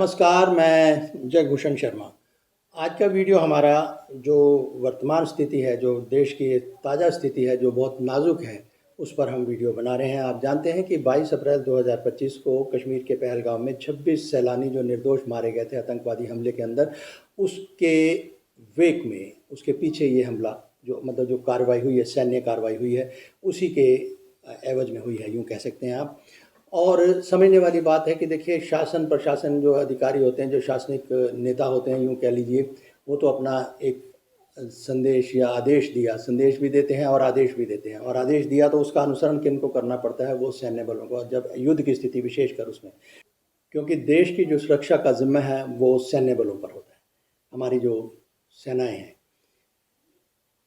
नमस्कार, मैं जयभूषण शर्मा। आज का वीडियो हमारा जो वर्तमान स्थिति है, जो देश की ताज़ा स्थिति है, जो बहुत नाज़ुक है, उस पर हम वीडियो बना रहे हैं। आप जानते हैं कि 22 अप्रैल 2025 को कश्मीर के पहलगाम में 26 सैलानी जो निर्दोष मारे गए थे आतंकवादी हमले के अंदर, उसके वेक में, उसके पीछे ये हमला जो कार्रवाई हुई है, सैन्य कार्रवाई हुई है, उसी के एवज़ में हुई है, यूँ कह सकते हैं आप। और समझने वाली बात है कि देखिए शासन प्रशासन जो अधिकारी होते हैं, जो शासनिक नेता होते हैं, यूँ कह लीजिए, वो तो अपना एक संदेश या आदेश दिया, संदेश भी देते हैं और आदेश भी देते हैं। और आदेश दिया तो उसका अनुसरण किनको करना पड़ता है? वो सैन्य बलों को, जब युद्ध की स्थिति विशेषकर उसमें, क्योंकि देश की जो सुरक्षा का जिम्मा है वो सैन्य बलों पर होता है, हमारी जो सेनाएं हैं।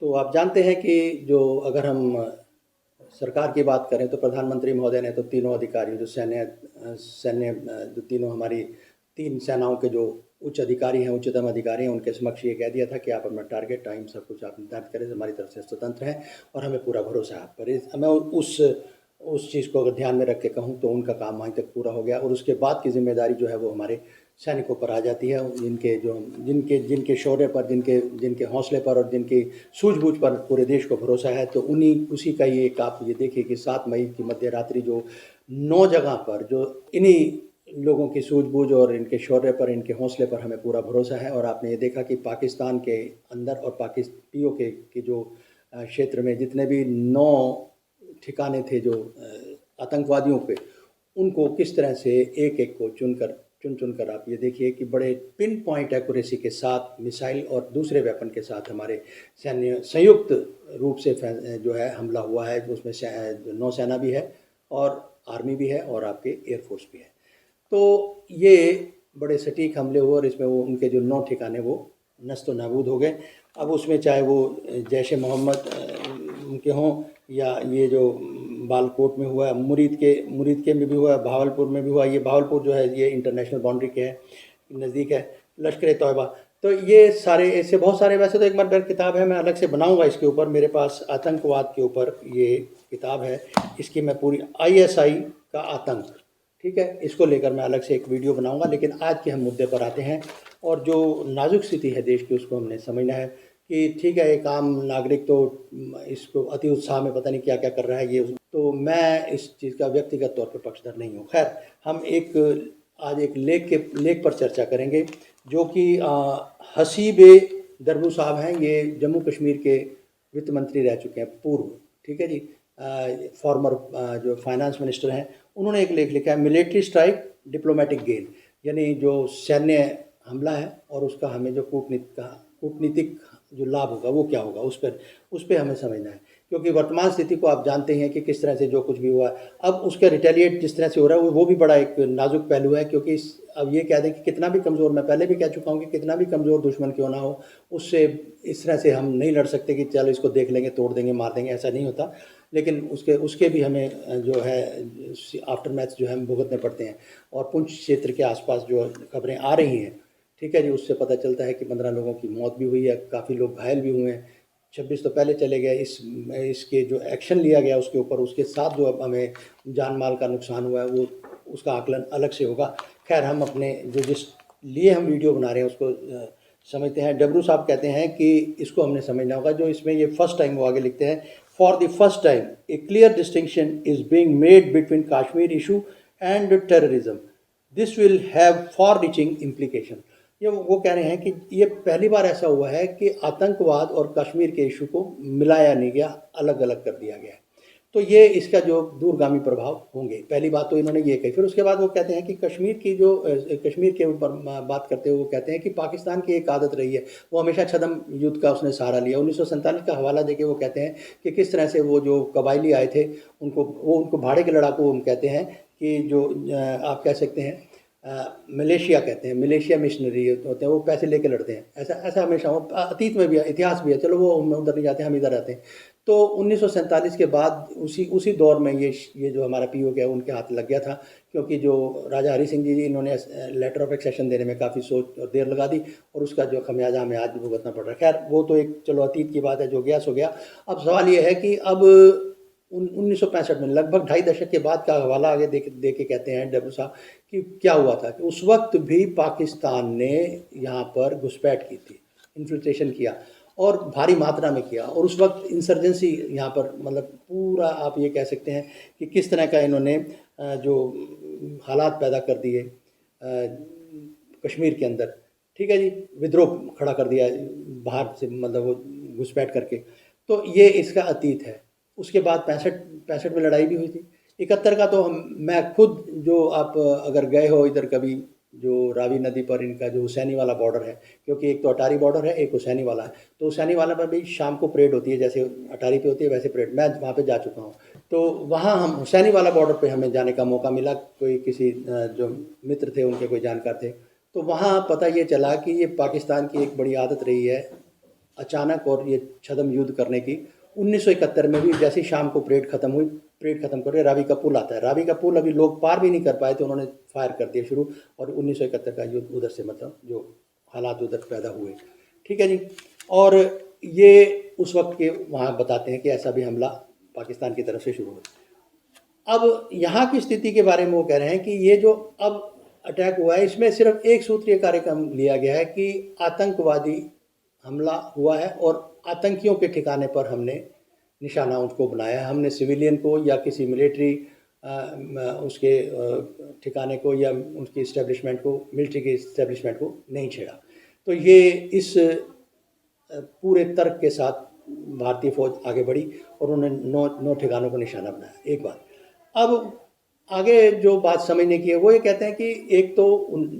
तो आप जानते हैं कि जो अगर हम सरकार की बात करें तो प्रधानमंत्री महोदय ने तो तीनों अधिकारियों जो सैन्य जो तीनों हमारी तीन सेनाओं के जो उच्च अधिकारी हैं, उच्चतम अधिकारी हैं, उनके समक्ष ये कह दिया था कि आप अपना टारगेट टाइम सब कुछ आप निर्धारित करें, हमारी तरफ से स्वतंत्र हैं और हमें पूरा भरोसा है आप पर। मैं उस चीज़ को अगर ध्यान में रख के कहूँ तो उनका काम वहीं तक पूरा हो गया और उसके बाद की जिम्मेदारी जो है वो हमारे सैनिकों पर आ जाती है। जिनके शौर्य पर, जिनके हौसले पर और जिनकी सूझबूझ पर पूरे देश को भरोसा है, तो उसी का ये एक आप ये देखिए कि 7 मई की मध्य रात्रि जो 9 जगह पर जो इन्हीं लोगों की सूझबूझ और इनके शौर्य पर, इनके हौसले पर हमें पूरा भरोसा है। और आपने ये देखा कि पाकिस्तान के अंदर और पीओके के जो क्षेत्र में जितने भी 9 ठिकाने थे जो आतंकवादियों पे, उनको किस तरह से एक-एक को चुन कर आप ये देखिए कि बड़े पिन पॉइंट एक्यूरेसी के साथ मिसाइल और दूसरे वेपन के साथ हमारे सैन्य संयुक्त रूप से जो है हमला हुआ है। उसमें नौसेना भी है और आर्मी भी है और आपके एयरफोर्स भी है। तो ये बड़े सटीक हमले हुए और इसमें वो उनके जो 9 ठिकाने वो नस्त नाबूद हो गए। अब उसमें चाहे वो जैश ए मोहम्मद उनके हों या ये जो बालकोट में हुआ, मुरीद के में भी हुआ, भावलपुर में भी हुआ। ये भावलपुर जो है ये इंटरनेशनल बाउंड्री के है, नज़दीक है, लश्कर ए तौयबा। तो ये सारे ऐसे बहुत सारे, वैसे तो एक बार किताब है, मैं अलग से बनाऊंगा इसके ऊपर, मेरे पास आतंकवाद के ऊपर ये किताब है, इसकी मैं पूरी ISI का आतंक, ठीक है, इसको लेकर मैं अलग से एक वीडियो बनाऊंगा। लेकिन आज के हम मुद्दे पर आते हैं और जो नाजुक स्थिति है देश की उसको हमने समझना है कि ठीक है, एक आम नागरिक तो इसको अति उत्साह में पता नहीं क्या क्या कर रहा है, ये तो मैं इस चीज़ का व्यक्तिगत तौर पर पक्षधर नहीं हूँ। खैर, हम आज एक लेख पर चर्चा करेंगे जो कि हसीबे दरबू साहब हैं। ये जम्मू कश्मीर के वित्त मंत्री रह चुके हैं, पूर्व, ठीक है जी, फॉर्मर जो फाइनेंस मिनिस्टर हैं। उन्होंने एक लेख लिखा है, मिलिट्री स्ट्राइक डिप्लोमेटिक गेन, यानी जो सैन्य हमला है और उसका हमें जो कूटनीतिक जो लाभ होगा वो क्या होगा, उस पर हमें समझना है। क्योंकि वर्तमान स्थिति को आप जानते हैं कि किस तरह से जो कुछ भी हुआ, अब उसका रिटेलिएट जिस तरह से हो रहा है वो भी बड़ा एक नाजुक पहलू है। क्योंकि अब ये कह दें कि कितना भी कमज़ोर, मैं पहले भी कह चुका हूँ कि कितना भी कमज़ोर दुश्मन क्यों ना हो, उससे इस तरह से हम नहीं लड़ सकते कि चलो इसको देख लेंगे, तोड़ देंगे, मार देंगे, ऐसा नहीं होता। लेकिन उसके भी हमें जो है आफ्टर मैथ जो है हम भुगतने पड़ते हैं। और पुंछ क्षेत्र के आसपास जो खबरें आ रही हैं, ठीक है जी, उससे पता चलता है कि 15 लोगों की मौत भी हुई है, काफ़ी लोग घायल भी हुए हैं। 26 तो पहले चले गए, इसके जो एक्शन लिया गया उसके ऊपर, उसके साथ जो अब हमें जान माल का नुकसान हुआ है वो उसका आकलन अलग से होगा। खैर, हम अपने जिस लिए हम वीडियो बना रहे हैं उसको समझते हैं। डब्रू साहब कहते हैं कि इसको हमने समझना होगा। जो इसमें ये फर्स्ट टाइम वो आगे लिखते हैं, for the first time A clear distinction is being made between Kashmir issue and terrorism, this will have for reaching implication. ये वो कह रहे हैं कि ये पहली बार ऐसा हुआ है कि आतंकवाद और कश्मीर के इशू को मिलाया नहीं गया, अलग अलग कर दिया गया है। तो ये इसका जो दूरगामी प्रभाव होंगे, पहली बात तो इन्होंने ये कही। फिर उसके बाद वो कहते हैं कि कश्मीर के ऊपर बात करते हुए वो कहते हैं कि पाकिस्तान की एक आदत रही है, वो हमेशा छद्म युद्ध का उसने सहारा लिया। 1947 का हवाला देके वो कहते हैं कि किस तरह से वो जो कबायली आए थे उनको भाड़े के लड़ाकू हम कहते हैं कि जो आप कह सकते हैं मलेशिया कहते हैं, मलेशिया मिशनरी होते हैं, वो पैसे लेके लड़ते हैं। ऐसा हमेशा हो, अतीत में भी इतिहास भी है, चलो वो उधर नहीं जाते, हम इधर आते हैं। तो 1947 के बाद उसी दौर में ये जो हमारा पीओके है उनके हाथ लग गया था। क्योंकि जो राजा हरि सिंह जी इन्होंने लेटर ऑफ एक्सेशन देने में काफ़ी सोच और देर लगा दी और उसका जो खमियाजा हमें आज भी भुगतना पड़ रहा है। खैर, वो तो एक चलो अतीत की बात है, जो गया सो गया। अब सवाल ये है कि अब 1965 में, लगभग 2.5 दशक के बाद का हवाला आगे दे के कहते हैं डब्ल्यू साहब कि क्या हुआ था कि उस वक्त भी पाकिस्तान ने यहाँ पर घुसपैठ की थी, इन्फिल्ट्रेशन किया और भारी मात्रा में किया। और उस वक्त इंसर्जेंसी यहाँ पर मतलब पूरा आप ये कह सकते हैं कि किस तरह का इन्होंने जो हालात पैदा कर दिए कश्मीर के अंदर, ठीक है जी, विद्रोह खड़ा कर दिया बाहर से, मतलब वो घुसपैठ करके। तो ये इसका अतीत है। उसके बाद 65 में लड़ाई भी हुई थी। 71 का तो मैं खुद, जो आप अगर गए हो इधर कभी, जो रावी नदी पर इनका जो हुसैनी वाला बॉर्डर है, क्योंकि एक तो अटारी बॉर्डर है, एक हुसैनी वाला है, तो हुसैनी वाला पर भी शाम को परेड होती है, जैसे अटारी पे होती है वैसे परेड, मैं वहाँ पे जा चुका हूँ। तो वहाँ हम हुसैनी वाला बॉर्डर पे हमें जाने का मौका मिला, कोई किसी जो मित्र थे उनके कोई जानकार थे, तो वहाँ पता ये चला कि ये पाकिस्तान की एक बड़ी आदत रही है अचानक और ये छद्म युद्ध करने की। 1971 में भी जैसे शाम को परेड ख़त्म हुई, परेड ख़त्म करके रावी का पुल आता है, रावी का पुल अभी लोग पार भी नहीं कर पाए थे, उन्होंने फायर कर दिया शुरू, और 1971 का युद्ध उधर से, मतलब जो हालात उधर पैदा हुए, ठीक है जी। और ये उस वक्त के वहाँ बताते हैं कि ऐसा भी हमला पाकिस्तान की तरफ से शुरू हुआ। अब यहाँ की स्थिति के बारे में वो कह रहे हैं कि ये जो अब अटैक हुआ है, इसमें सिर्फ एक सूत्रीय कार्यक्रम लिया गया है कि आतंकवादी हमला हुआ है और आतंकियों के ठिकाने पर हमने निशाना उनको बनाया है, हमने सिविलियन को या किसी मिलिट्री उसके ठिकाने को या उनकी इस्टेब्लिशमेंट को, मिलिट्री के इस्टेब्लिशमेंट को नहीं छेड़ा। तो ये इस पूरे तर्क के साथ भारतीय फौज आगे बढ़ी और उन्होंने 9 ठिकानों को निशाना बनाया। एक बात, अब आगे जो बात समझने की है वो ये कहते हैं कि एक तो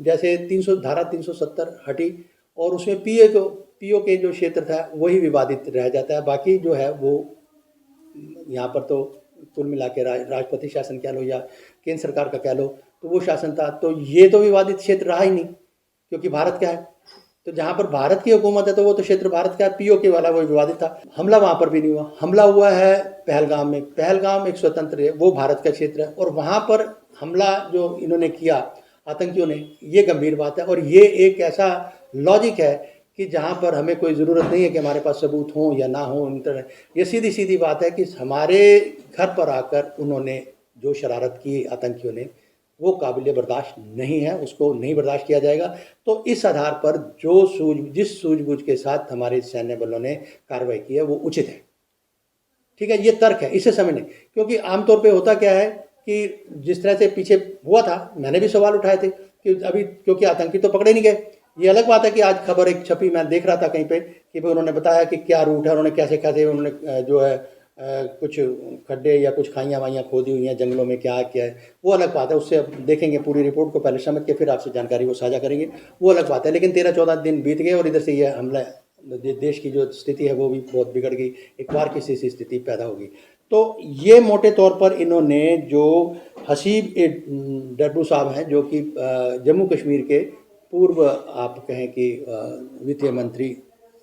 जैसे 370 हटी और उसमें पीओ के जो क्षेत्र था वही विवादित रह जाता है, बाकी जो है वो यहाँ पर तो कुल मिला के राष्ट्रपति शासन कह लो या केंद्र सरकार का कह लो, तो वो शासन था, तो ये तो विवादित क्षेत्र रहा ही नहीं, क्योंकि भारत का है। तो जहाँ पर भारत की हुकूमत है तो वो तो क्षेत्र भारत का है, पीओके वाला वो विवादित था। हमला वहाँ पर भी नहीं हुआ, हमला हुआ है पहलगाम में। पहलगाम एक स्वतंत्र है, वो भारत का क्षेत्र है, और वहाँ पर हमला जो इन्होंने किया आतंकियों ने, ये गंभीर बात है। और ये एक ऐसा लॉजिक है कि जहाँ पर हमें कोई ज़रूरत नहीं है कि हमारे पास सबूत हों या ना हो, ये सीधी सीधी बात है कि हमारे घर पर आकर उन्होंने जो शरारत की आतंकियों ने, वो काबिल बर्दाश्त नहीं है, उसको नहीं बर्दाश्त किया जाएगा। तो इस आधार पर जिस सूझबूझ के साथ हमारे सैन्य बलों ने कार्रवाई की है वो उचित है, ठीक है। ये तर्क है, इसे समझने, क्योंकि आमतौर पे होता क्या है कि जिस तरह से पीछे हुआ था, मैंने भी सवाल उठाए थे कि अभी क्योंकि आतंकी तो पकड़े नहीं गए। ये अलग बात है कि आज खबर एक छपी, मैं देख रहा था कहीं पे कि भाई उन्होंने बताया कि क्या रूट है, उन्होंने कैसे कैसे उन्होंने जो है कुछ खड्डे या कुछ खाइयाँ वाइयाँ खोदी हुई हैं जंगलों में, क्या क्या है, वो अलग बात है। उससे अब देखेंगे, पूरी रिपोर्ट को पहले समझ के फिर आपसे जानकारी को साझा करेंगे, वो अलग बात है। लेकिन 13-14 दिन बीत गए और इधर से ये हमला, देश की जो स्थिति है वो भी बहुत बिगड़ गई, एक बार की सी स्थिति पैदा होगी। तो ये मोटे तौर पर इन्होंने जो हसीब डब्बू साहब हैं, जो कि जम्मू कश्मीर के पूर्व आप कहें कि वित्तीय मंत्री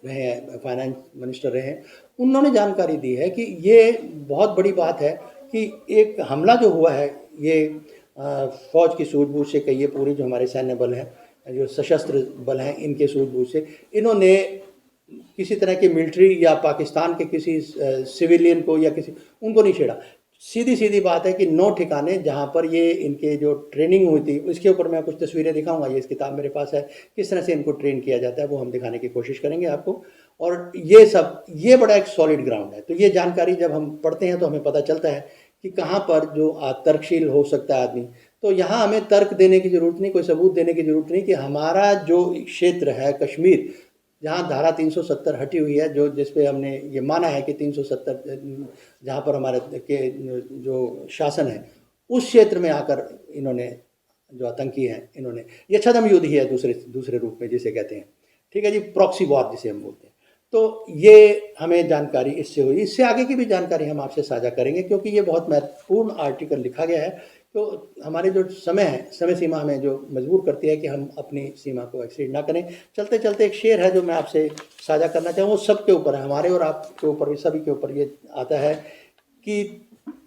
रहे हैं, फाइनेंस मिनिस्टर रहे हैं, उन्होंने जानकारी दी है कि ये बहुत बड़ी बात है कि एक हमला जो हुआ है ये फ़ौज की सूझबूझ से, कहिए पूरी जो हमारे सैन्य बल हैं, जो सशस्त्र बल हैं, इनके सूझबूझ से इन्होंने किसी तरह की मिलिट्री या पाकिस्तान के किसी सिविलियन को या किसी उनको नहीं छेड़ा। सीधी सीधी बात है कि 9 ठिकाने जहाँ पर ये इनके जो ट्रेनिंग हुई थी, इसके ऊपर मैं कुछ तस्वीरें दिखाऊंगा, ये इस किताब मेरे पास है, किस तरह से इनको ट्रेन किया जाता है वो हम दिखाने की कोशिश करेंगे आपको। और ये बड़ा एक सॉलिड ग्राउंड है। तो ये जानकारी जब हम पढ़ते हैं तो हमें पता चलता है कि कहाँ पर जो तर्कशील हो सकता है आदमी। तो यहाँ हमें तर्क देने की ज़रूरत नहीं, कोई सबूत देने की ज़रूरत नहीं कि हमारा जो क्षेत्र है कश्मीर, जहाँ धारा 370 हटी हुई है, जो जिस पे हमने ये माना है कि 370 जहाँ पर हमारे के जो शासन है, उस क्षेत्र में आकर इन्होंने जो आतंकी हैं, इन्होंने ये छद्म युद्ध ही है दूसरे रूप में जिसे कहते हैं, ठीक है जी, प्रॉक्सी वॉर जिसे हम बोलते हैं। तो ये हमें जानकारी इससे हुई। इससे आगे की भी जानकारी हम आपसे साझा करेंगे, क्योंकि ये बहुत महत्वपूर्ण आर्टिकल लिखा गया है। तो हमारे जो समय सीमा हमें जो मजबूर करती है कि हम अपनी सीमा को एक्सीड ना करें। चलते चलते एक शेर है जो मैं आपसे साझा करना चाहूँ, वो सबके ऊपर है, हमारे और आपके ऊपर भी, सभी के ऊपर ये आता है कि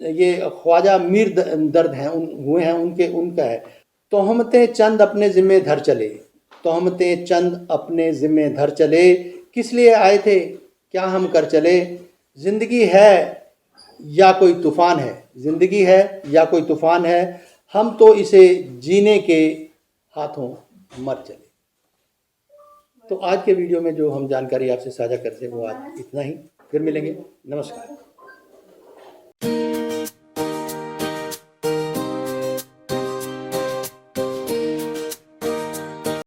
ये ख्वाजा मीर दर्द हैं हुए हैं उनका है। तोहमतें चंद अपने ज़िम्मे धर चले, तोहमतें चंद अपने ज़िम्मे धर चले, किस लिए आए थे क्या हम कर चले, ज़िंदगी है या कोई तूफान है, ज़िंदगी है या कोई तूफान है, हम तो इसे जीने के हाथों मत चले। तो आज के वीडियो में जो हम जानकारी आपसे साझा करते हैं वो आज इतना ही। फिर मिलेंगे। नमस्कार।